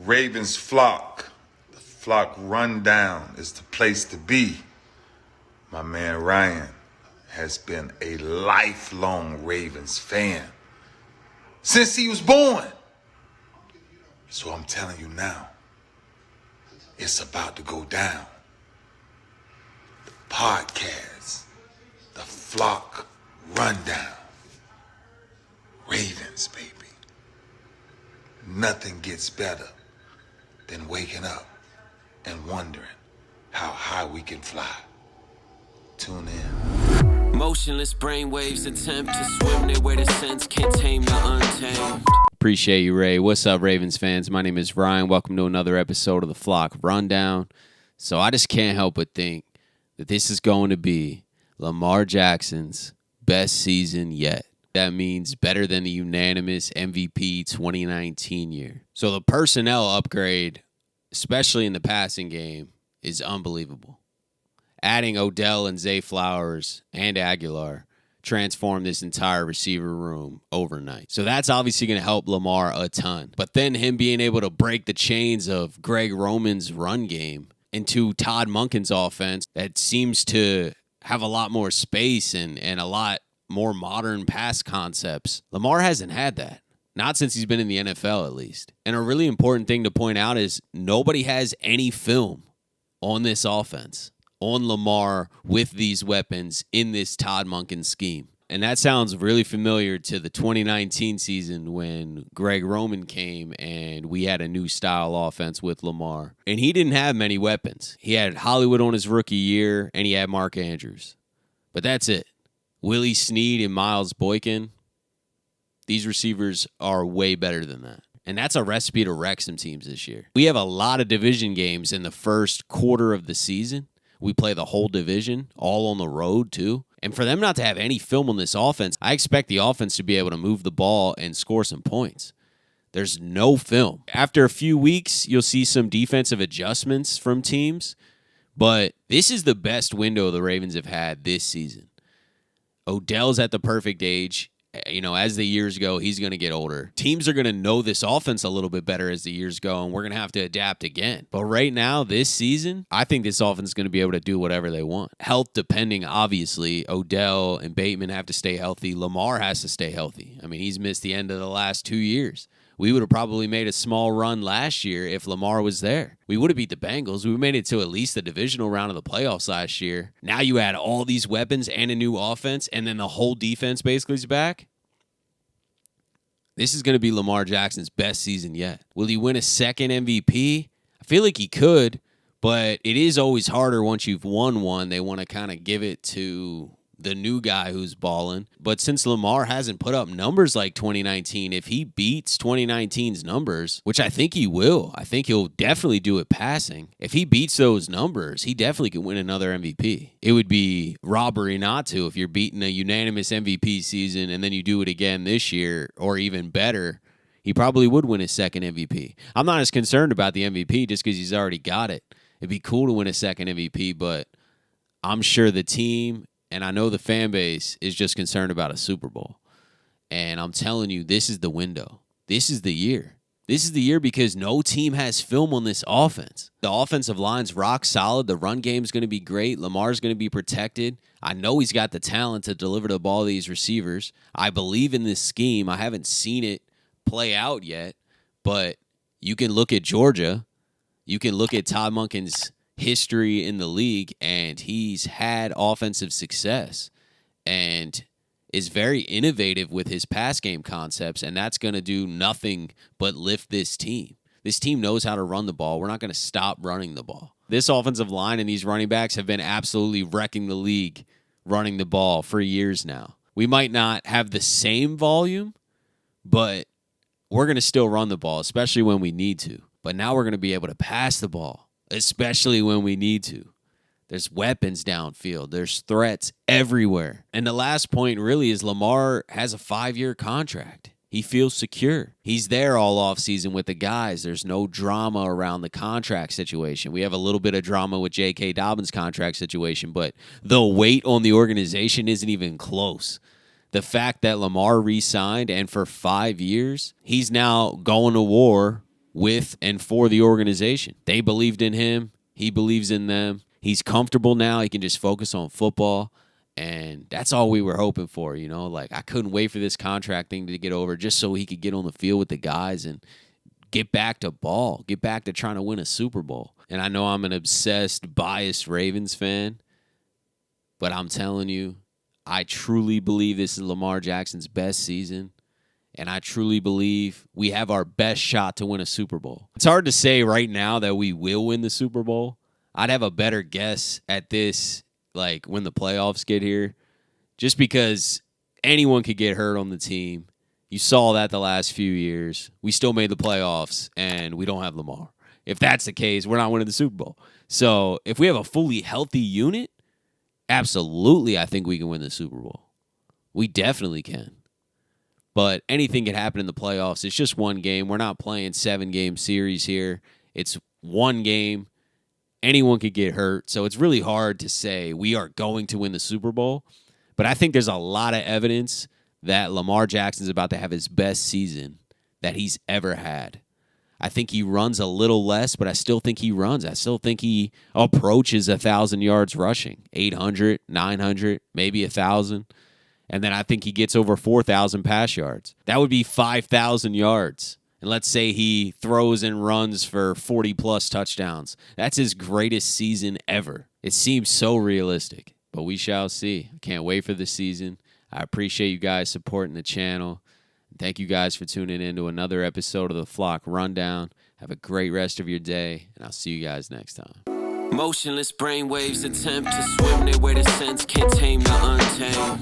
Ravens flock. The flock rundown is the place to be. My man Ryan has been a lifelong Ravens fan since he was born. So I'm telling you now, it's about to go down. The podcast, the flock rundown. Ravens, baby. Nothing gets better than waking up and wondering how high we can fly. Tune in. Motionless brainwaves attempt to swim their way to sense, can't tame the untamed. Appreciate you, Ray. What's up, Ravens fans? My name is Ryan. Welcome to another episode of the Flock Rundown. So I just can't help but think that this is going to be Lamar Jackson's best season yet. That means better than the unanimous MVP 2019 year. So the personnel upgrade, especially in the passing game, is unbelievable. Adding Odell and Zay Flowers and Aguilar transformed this entire receiver room overnight. So that's obviously going to help Lamar a ton. But then him being able to break the chains of Greg Roman's run game into Todd Monken's offense that seems to have a lot more space and a lot more modern pass concepts. Lamar hasn't had that. Not since he's been in the NFL, at least. And a really important thing to point out is nobody has any film on this offense, on Lamar with these weapons in this Todd Monken scheme. And that sounds really familiar to the 2019 season when Greg Roman came and we had a new style offense with Lamar. And he didn't have many weapons. He had Hollywood on his rookie year and he had Mark Andrews. But that's it. Willie Snead and Miles Boykin, these receivers are way better than that. And that's a recipe to wreck some teams this year. We have a lot of division games in the first quarter of the season. We play the whole division, all on the road too. And for them not to have any film on this offense, I expect the offense to be able to move the ball and score some points. There's no film. After a few weeks, you'll see some defensive adjustments from teams. But this is the best window the Ravens have had this season. Odell's at the perfect age. You know, as the years go, he's going to get older. Teams are going to know this offense a little bit better as the years go, and we're going to have to adapt again. But right now, this season, I think this offense is going to be able to do whatever they want. Health depending, obviously. Odell and Bateman have to stay healthy. Lamar has to stay healthy. I mean, he's missed the end of the last 2 years. We would have probably made a small run last year if Lamar was there. We would have beat the Bengals. We made it to at least the divisional round of the playoffs last year. Now you add all these weapons and a new offense, and then the whole defense basically is back. This is going to be Lamar Jackson's best season yet. Will he win a second MVP? I feel like he could, but it is always harder once you've won one. They want to kind of give it to the new guy who's balling. But since Lamar hasn't put up numbers like 2019, if he beats 2019's numbers, which I think he will, I think he'll definitely do it passing. If he beats those numbers, he definitely can win another MVP. It would be robbery not to if you're beating a unanimous MVP season and then you do it again this year, or even better, he probably would win his second MVP. I'm not as concerned about the MVP just because he's already got it. It'd be cool to win a second MVP, but I'm sure the team and I know the fan base is just concerned about a Super Bowl. And I'm telling you, this is the window. This is the year. This is the year because no team has film on this offense. The offensive line's rock solid. The run game's going to be great. Lamar's going to be protected. I know he's got the talent to deliver the ball to these receivers. I believe in this scheme. I haven't seen it play out yet, but you can look at Georgia. You can look at Todd Monken's history in the league, and he's had offensive success and is very innovative with his pass game concepts, and that's going to do nothing but lift this team. This team knows how to run the ball. We're not going to stop running the ball. This offensive line and these running backs have been absolutely wrecking the league running the ball for years now. We might not have the same volume, but we're going to still run the ball, especially when we need to. But now we're going to be able to pass the ball, especially when we need to. There's weapons downfield. There's threats everywhere. And the last point really is Lamar has a 5-year contract. He feels secure. He's there all offseason with the guys. There's no drama around the contract situation. We have a little bit of drama with J.K. Dobbins' contract situation, but the weight on the organization isn't even close. The fact that Lamar re-signed and for 5 years, he's now going to war with and for the organization. They believed in him. He believes in them. He's comfortable now. He can just focus on football. And that's all we were hoping for, you know? Like, I couldn't wait for this contract thing to get over just so he could get on the field with the guys and get back to ball, get back to trying to win a Super Bowl. And I know I'm an obsessed, biased Ravens fan, but I'm telling you, I truly believe this is Lamar Jackson's best season, and I truly believe we have our best shot to win a Super Bowl. It's hard to say right now that we will win the Super Bowl. I'd have a better guess at this, like, when the playoffs get here, just because anyone could get hurt on the team. You saw that the last few years. We still made the playoffs, and we don't have Lamar. If that's the case, we're not winning the Super Bowl. So if we have a fully healthy unit, absolutely, I think we can win the Super Bowl. We definitely can. But anything can happen in the playoffs. It's just one game. We're not playing 7-game series here. It's one game. Anyone could get hurt. So it's really hard to say we are going to win the Super Bowl. But I think there's a lot of evidence that Lamar Jackson's about to have his best season that he's ever had. I think he runs a little less, but I still think he runs. I still think he approaches 1,000 yards rushing, 800, 900, maybe 1,000. And then I think he gets over 4,000 pass yards. That would be 5,000 yards. And let's say he throws and runs for 40-plus touchdowns. That's his greatest season ever. It seems so realistic, but we shall see. I can't wait for the season. I appreciate you guys supporting the channel. Thank you guys for tuning in to another episode of the Flock Rundown. Have a great rest of your day, and I'll see you guys next time. Motionless brainwaves attempt to swim their way to sense, can't tame the untamed.